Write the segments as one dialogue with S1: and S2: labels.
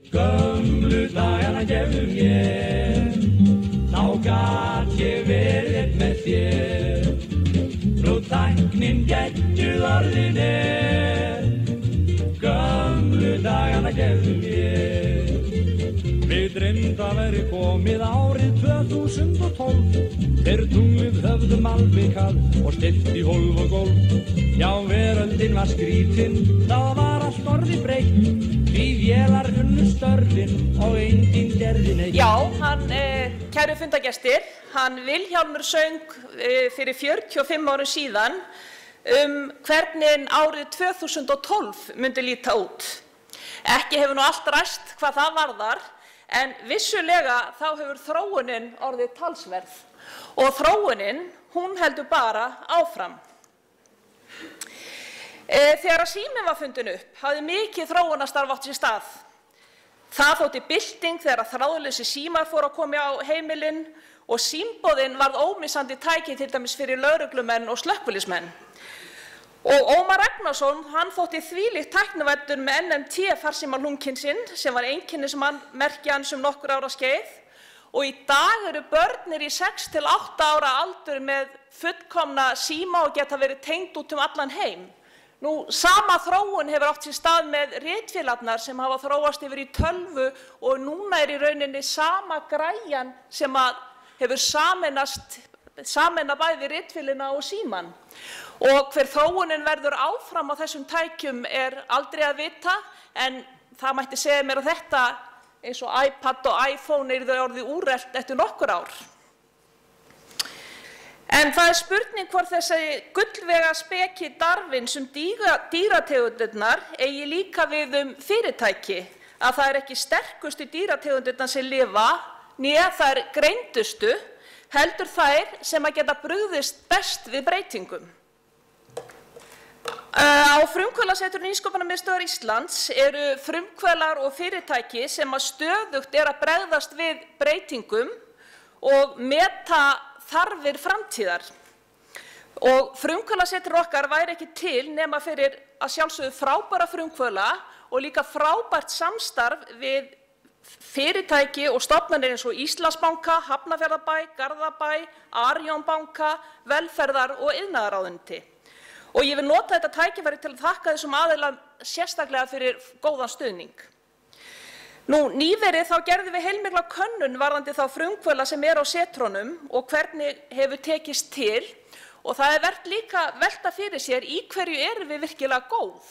S1: Gömlu dagana gefðu mér, þá gat ég verið með þér. Nú tæknin geggjuð orðin gömlu dagana gefðu mér. Mig dreymdi að væri komið árið 2012, þegar tunglið höfðum alvikað og steypt í hólf og gólf. Já, veröldin var skrítin, þá var allt orðið breytt, því vélar unnu störfin og enginn gerði neitt.
S2: Já, hann, kæru fundagestir, hann Vilhjálmur söng fyrir 45 árum síðan hvernig árið 2012 myndi líta út. Ekki hefur nú allt ræst hvað það varðar, en vissulega þá hefur þróunin orðið talsverð og þróunin, hún heldur bara áfram. Þegar að síminn var fundin upp, hafði mikið þróunarstarf átt sér stað. Það þótti bylting þegar að þráðlausir símar fóru að koma á heimilin og símboðin varð ómissandi tæki til dæmis fyrir lögreglumenn og slökkviliðsmenn. Og Ómar Ragnarsson, hann þótti þvílíkt tæknivæddur með NMT-farsímalúnkinn sinn, sem var einkennismerki hans nokkur ára skeið. Og í dag eru börnir í 6 til 8 ára aldur með fullkomna síma og geta verið tengd út allan heim. Nú, sama þróun hefur átt sér stað með ritvélarnar sem hafa þróast yfir í tölvu og núna í rauninni sama græjan sem hefur sameinað bæði ritvélina og síman. Og hver þróunin verður áfram á þessum tækjum aldrei að vita, en það mætti segja mér að þetta eins og iPad og iPhone þau orðið úrelt eftir nokkur ár. En það spurning hvort þessi gullvega speki Darwins dýrategundirnar eigi líka við fyrirtæki, að það ekki sterkustu dýrategundirnar sem lifa, né þær greindustu, heldur þær sem að geta brugðist best við breytingum. Á Frumkvöðlasetur Nýsköpunarmiðstöðvar Íslands eru frumkvöðlar og fyrirtæki sem að stöðugt að bregðast við breytingum og meta þarfir framtíðar. Og frumkvöðlasetur okkar væri ekki til nema fyrir að sjálfsögðu frábæra frumkvöðla og líka frábært samstarf við fyrirtæki og stofnanir eins og Íslandsbanka, Hafnarfjarðarbæ, Garðabæ, Arion banka, velferðar- og iðnaðarráðuneyti. Og ég vil nota þetta tækifæri til að þakka þessum aðilum sérstaklega fyrir góðan stuðning. Nú, nýverið þá gerðum við heilmikla könnun varðandi þá frumkvöðla sem á setrunum og hvernig hefur tekist til, og það vert líka velta fyrir sér í hverju erum við virkilega góð.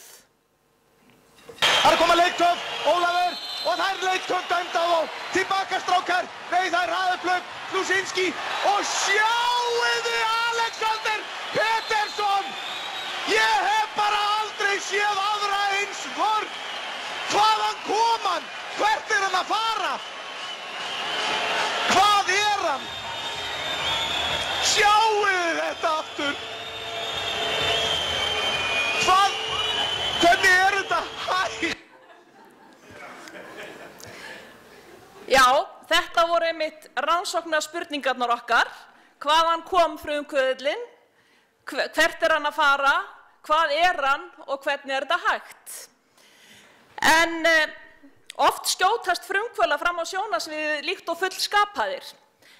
S3: Það koma leiktöf, Ólafur, og það leiktöf dæmd á þá. Tilbaka strákar, nei það hraðaplögg, Klusinski, og sjáuðu Alexander Pettersson! Ég hef bara aldrei séð aðra eins vörn. Hvaðan kom hann? Hvert hann að fara? Hvað hann? Sjáuðu þetta aftur? Hvað? Hvernig þetta? Hæ?
S2: Já, þetta voru einmitt rannsóknarspurningarnar okkar. Hvaðan kom frumkvöðullinn? Hvert hann að fara? Hvað hann og hvernig þetta hægt? En oft skjótast frumkvöðlar fram á sjónarsviðið líkt og fullskapaðir.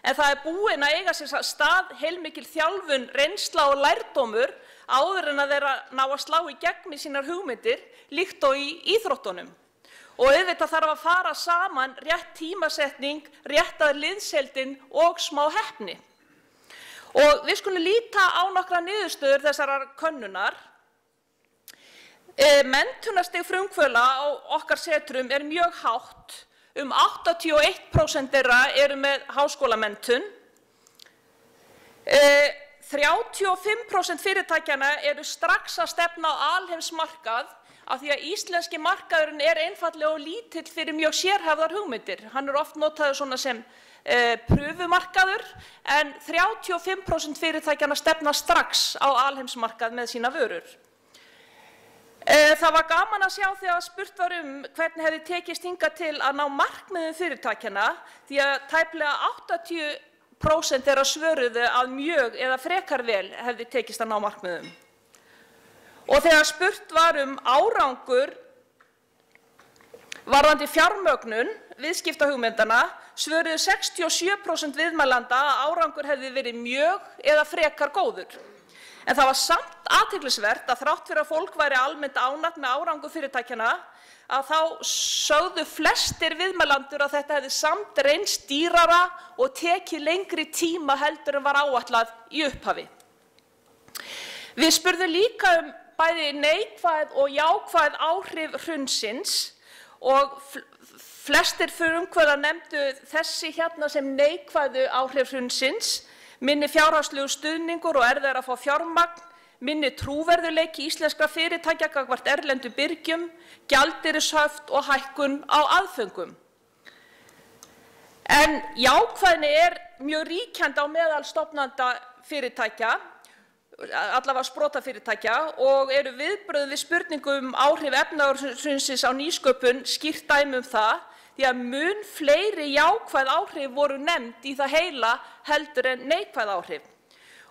S2: En það búin að eiga sér stað heilmikil þjálfun, reynsla og lærdómur áður en að þeirra ná að slá í gegn með sínar hugmyndir, líkt og í íþróttunum. Og auðvitað þarf að fara saman rétt tímasetning, réttað liðsheildin og smá heppni. Og við skulum líta á nokkra niðurstöður þessarar könnunar. Menntunarstig frumkvöðla á okkar setrum mjög hátt. 81% þeirra eru með háskólamenntun. 35% fyrirtækjanna eru strax að stefna á alheimsmarkað af því að íslenski markaðurinn einfaldlega og lítill fyrir mjög sérhæfðar hugmyndir. Hann oft notaður svona sem pröfumarkaður, en 35% fyrirtækjanna stefna strax á alheimsmarkað með sína vörur. Það var gaman að sjá þegar spurt var hvernig hefði tekist hingað til að ná markmiðum fyrirtækjanna, því að tæplega 80% þeirra svöruðu að mjög eða frekar vel hefði tekist að ná markmiðum. Og þegar spurt var árangur Varðandi fjármögnun viðskiptahugmyndana svöruðu 67% viðmælanda að árangur hefði verið mjög eða frekar góður. En það var samt athyglisvert að þrátt fyrir að fólk væri almennt ánægt með árangur fyrirtækjanna að þá sögðu flestir viðmælendur að þetta hefði samt reynst dýrara og tekið lengri tíma heldur en var áætlað í upphafi. Við spurðum líka bæði neikvæð og jákvæð áhrif hrunsins og flestir frumkvöðlar nefndu þessi hérna sem neikvæðu áhrif hrunsins, minni fjárhagslegu stuðningur og erfiðara að fá fjármagn, minni trúverðugleiki íslenskra fyrirtækja gagnvart erlendu byrgjum, gjaldeyrishöft og hækkun á aðföngum. En jákvæðni mjög ríkjandi á meðal stofnanda fyrirtækja, allavega sprotafyrirtækja, og eru viðbrögð við spurningum áhrif efnahagshrunsins á nýsköpun skýrt dæmi það, því að mun fleiri jákvæð áhrif voru nefnd í það heila heldur en neikvæð áhrif.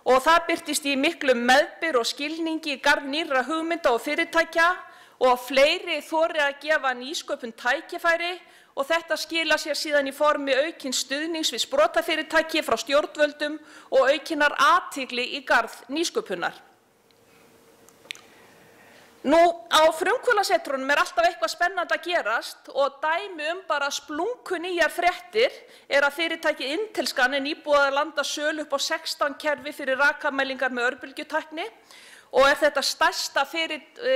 S2: Og það birtist í miklum meðbyr og skilningi í garð nýrra hugmynda og fyrirtækja og fleiri þori að gefa nýsköpun tækifæri og þetta skila sér síðan í formi aukins stuðnings við sprotafyrirtæki frá stjórnvöldum og aukinnar athygli í garð nýsköpunar. Nú, á frumkvöðlasetrunum alltaf eitthvað spennandi að gerast og dæmi bara splunkunýjar fréttir að fyrirtæki Intel-Scan nýbúið að landa sölu upp á 16 kerfi fyrir rakamælingar með örbylgjutækni og þetta stærsta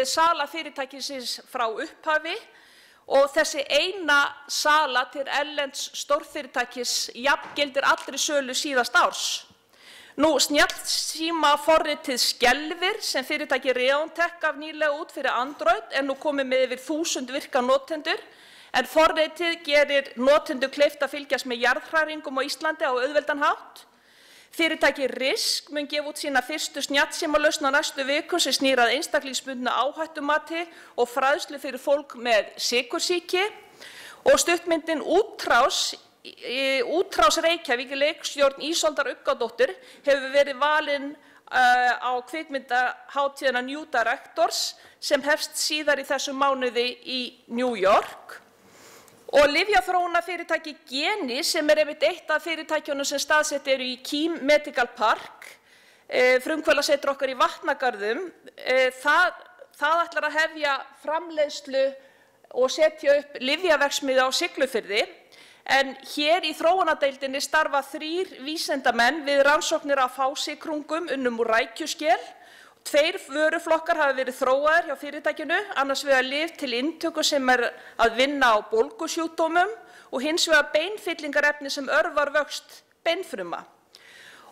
S2: sala fyrirtækisins frá upphafi og þessi eina sala til erlends stórfyrirtækis jafngildir allri sölu síðast árs. Nú, snjallsímaforritið Skelvir sem fyrirtæki Reontech gaf nýlega út fyrir Android nú komið með yfir 1000 virka notendur, en forritið gerir notendur kleift að fylgjast með jarðhræringum á Íslandi á auðveldan hátt. Fyrirtæki Risk mun gefa út sína fyrstu snjallsímalausn á næstu vikum sem snýr að einstaklingsbundnu áhættumati og fræðslu fyrir fólk með sykursýki og stuttmyndin Útrás Reykjavík í leikstjórn Ísoldar Uggadóttur hefur verið valin á kvikmyndahátíðina New Directors sem hefst síðar í þessum mánuði í New York. Og lyfjaþróunarfyrirtæki Geni sem einmitt eitt af fyrirtækjunum sem staðsett eru í Keam Medical Park, frumkvöðlasetur okkar í Vatnagörðum, það ætlar að hefja framleiðslu og setja upp lyfjaverksmiðju á Siglufirði. En hér í þróunardeildinni starfa 3 vísindamenn við rannsóknir á fásykrungum unnum úr rækjuskel. 2 vöruflokkar hafa verið þróaðir hjá fyrirtækinu, annars vegar lyf til inntöku sem að vinna á bólgusjúkdómum og hins vegar beinfyllingarefni sem örvar vöxt beinfruma.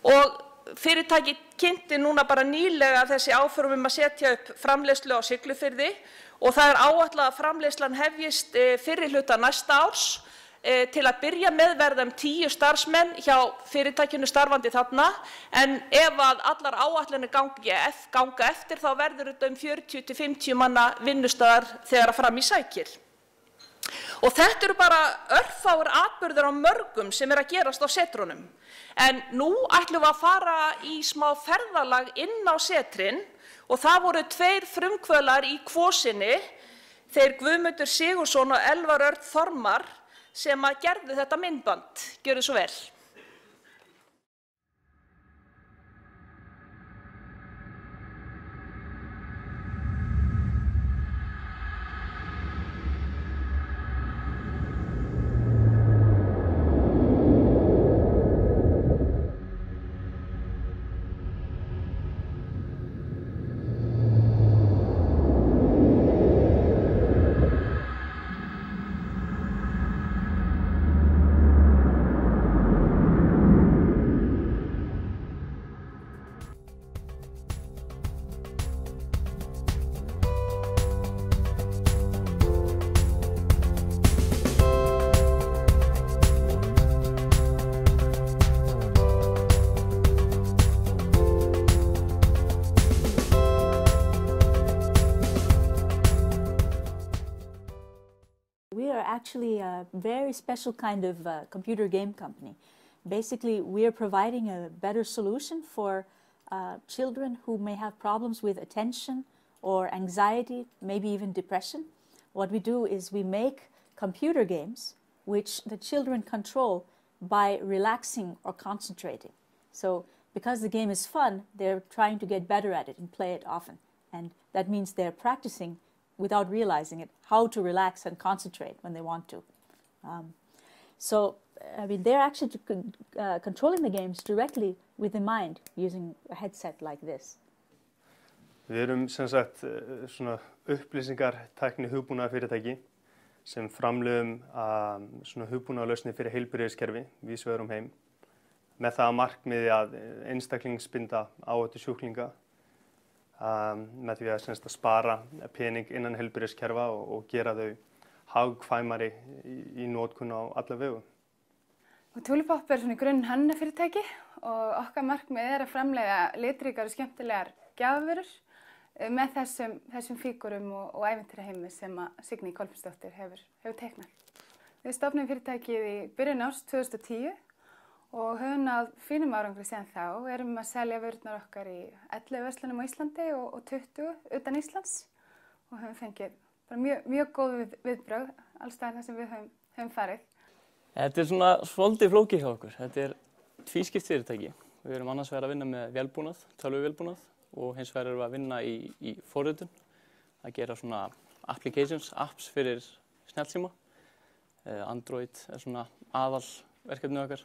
S2: Og fyrirtæki kynnti núna bara nýlega þessi áform að setja upp framleiðslu á Siglufirði og það áætlað að framleiðslan hefjist fyrri hluta næsta árs. Til að byrja með verða 10 starfsmenn hjá fyrirtækinu starfandi þarna, en ef að allar áætlanir ganga eftir þá verður þetta 40 til 50 manna vinnustaðar þegar fram í sækir. Og þetta eru bara örfáir atburðir á mörgum sem að gerast á setrunum. En nú ætlum við að fara í smá ferðalag inn á setrin og það voru 2 frumkvöðlar í Kvosinni, þeir Guðmundur Sigurðsson og Elvar Örn Þormar, sem að gerðu þetta myndband. Gjörðu svo vel.
S4: Actually a very special kind of computer game company. Basically, we are providing a better solution for children who may have problems with attention or anxiety, maybe even depression. What we do is we make computer games which the children control by relaxing or concentrating. So because the game is fun, they're trying to get better at it and play it often. And that means they're practicing, without realizing it, how to relax and concentrate when they want to. They're actually controlling the games directly with the mind using a headset like this.
S5: Við erum sem sagt svona upplýsingartækni hugbúnaðarfyrirtæki sem framleiðum svona hugbúnaðarlausnir fyrir heilbrigðiskerfi víðs vegar heim með það að markmiði að einstaklingsbinda áhættu sjúklinga með því að spara pening innan heilbrigðiskerfa og gera þau hagkvæmari í notkun á alla vegu.
S6: Tulipop svona í grunn hönnunarfyrirtæki og okkar markmið að framleiða litríkar og skemmtilegar gjafavörur með þessum fígurum og ævintýraheimi sem Signý Kolbeinsdóttir hefur teiknað. Við stofnum fyrirtækið í byrjun árs 2010 og höfum náð fínum árangri síðan þá. Við erum að selja vörurnar okkar í 11 verslunum á Íslandi og 20 utan Íslands og höfum fengið bara mjög góð viðbrögð alls staðar þar sem við höfum farið.
S7: Þetta svona svolítið flókið hjá okkur. Þetta tvískipt fyrirtæki. Við erum annars vegar að vinna með vélbúnað, tölvuvélbúnað og hins vegar erum við að vinna í forritun að gera svona apps fyrir snjallsíma. Android svona aðalverkefnið okkar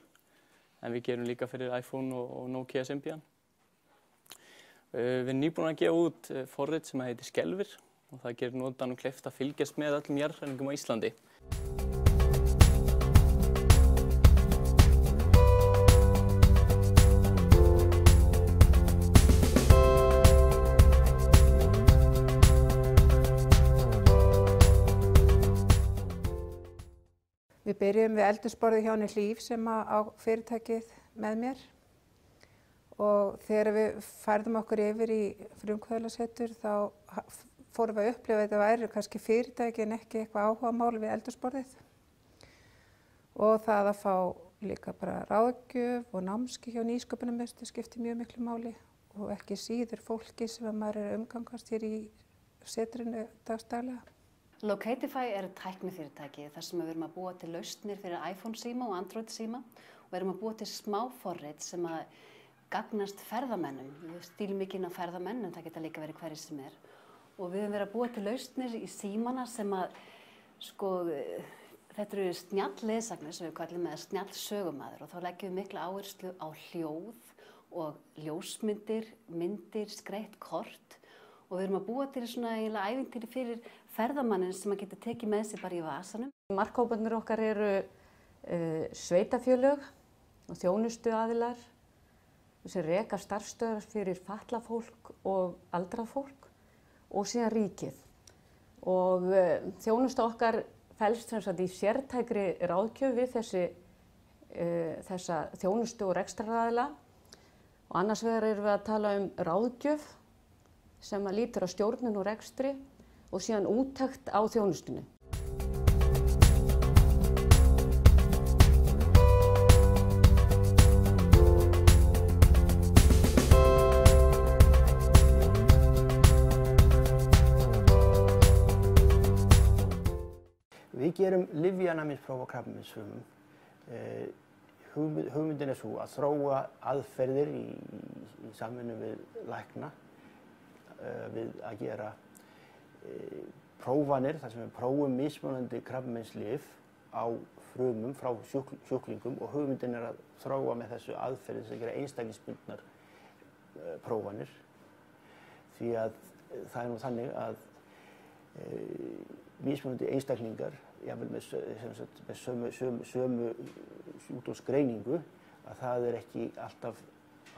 S7: en við gerum líka fyrir iPhone og Nokia Symbian. Við erum nýbúin að gefa út forrit sem heitir Skelfir og það gerir notanum kleift að fylgjast með öllum jarðhræringum á Íslandi.
S8: Við byrjum við eldhúsborðið hjá henni Hlíf sem á fyrirtækið með mér og þegar við færðum okkur yfir í frumkvöðlasetur þá fórum við að upplifa að þetta væri kannski fyrirtæki en ekki eitthvað áhugamál við eldhúsborðið og það að fá líka bara ráðgjöf og námskeið hjá Nýsköpunarmiðstöð skiptir mjög miklu máli og ekki síður fólki sem maður umgangast hér í setrinu dagsdaglega.
S9: Locatify tæknifyrirtæki þar sem við erum að búa til lausnir fyrir iPhone síma og Android síma og við erum að búa til smá forrit sem að gagnast ferðamennum. Við stílum ekki inn á ferðamenn en það geta líka verið hverjir sem og við höfum verið að búa til lausnir í símana sem að þetta eru snjallleðsagnir sem við kallum með snjallsögumaður og þá leggjum við mikla áherslu á hljóð og ljósmyndir, myndir, skreytt kort og við erum að búa til svona eiginlega ævintýri fyrir ferðamannin sem að geta tekið með sér bara í vasanum.
S10: Markhóparnir okkar eru sveitafélög og þjónustuaðilar sem reka starfsstöðvar fyrir fatlað fólk og aldrað fólk og síðan ríkið. Og þjónusta okkar felst sem sagt í sértækri ráðgjöf við þessa þjónustu og rekstraraðila og annars vegar erum við að tala ráðgjöf sem að lítur á stjórnun og rekstri og síðan úttekt á þjónustunni.
S11: Við gerum lyfjanæmispróf á krabbameinsfrumum. Hugmyndin sú að þróa aðferðir í samvinnu við lækna við að gera prófanir þar sem við prófum mismunandi krabbameinslyf á frumum frá sjúklingum og hugmyndin að þróa með þessu aðferði sem gera einstaklingsbundnar prófanir því að það nú þannig að mismunandi einstaklingar jafnvel með sömu sjúkdómsgreiningu að það ekki alltaf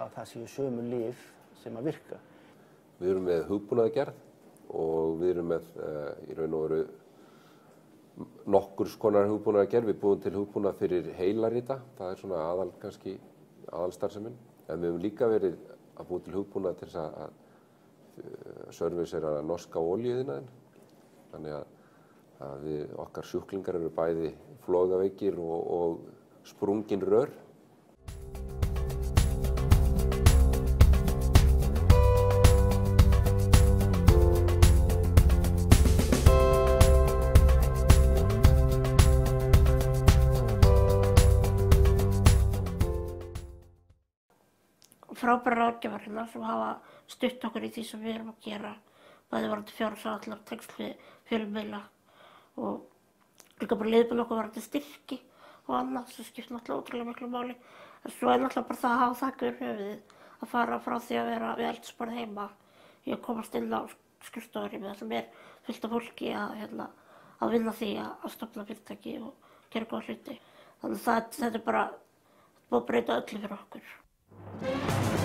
S11: að það séu sömu lyf sem að virka.
S12: Við erum með hugbúnaðargerð og við erum með í raun og veru nokkurs konar hugbúnaðargerð. Við búum til hugbúnað fyrir heilarita, það svona aðalstarfsemin. En við höfum líka verið að búa til hugbúnað til þess að servicera norska olíuiðnaðinn. Þannig að okkar sjúklingar eru bæði flogaveikir og sprungin rör.
S13: frábæra ráðgjafar hérna sem hafa stutt okkur í því sem við erum að gera. Bæði varandi fjárhagsáætlanir, tengsl við fjölmiðla og líka bara leiðbeina okkur varandi styrki og annað sem skiptir náttúrulega ótrúlega miklu máli. En svo náttúrulega bara það að hafa þak yfir höfuðið, að fara frá því að vera við eldhúsborðið heima í að komast inn á skrifstofurými þar sem fullt af fólki að vinna því að stofna fyrirtæki og gera góða hluti. Þannig að þetta er bara búið að breyta öllu fyrir okkur.